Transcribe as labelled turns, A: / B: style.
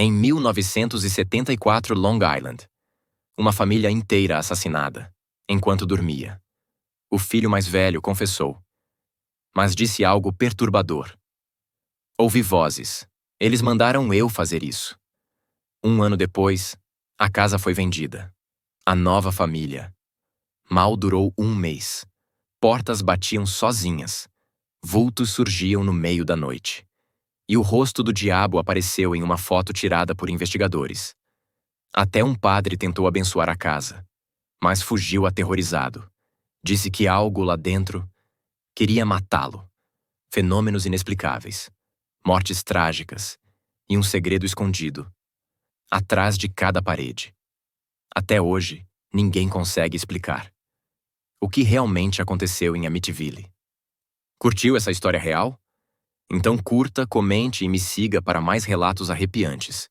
A: Em 1974, Long Island. Uma família inteira assassinada, enquanto dormia. O filho mais velho confessou, mas disse algo perturbador. Ouvi vozes. Eles mandaram eu fazer isso. 1 ano depois, a casa foi vendida. A nova família. Mal durou 1 mês. Portas batiam sozinhas. Vultos surgiam no meio da noite. E o rosto do diabo apareceu em uma foto tirada por investigadores. Até um padre tentou abençoar a casa, mas fugiu aterrorizado. Disse que algo lá dentro queria matá-lo. Fenômenos inexplicáveis, mortes trágicas e um segredo escondido, atrás de cada parede. Até hoje, ninguém consegue explicar o que realmente aconteceu em Amityville. Curtiu essa história real? Então curta, comente e me siga para mais relatos arrepiantes.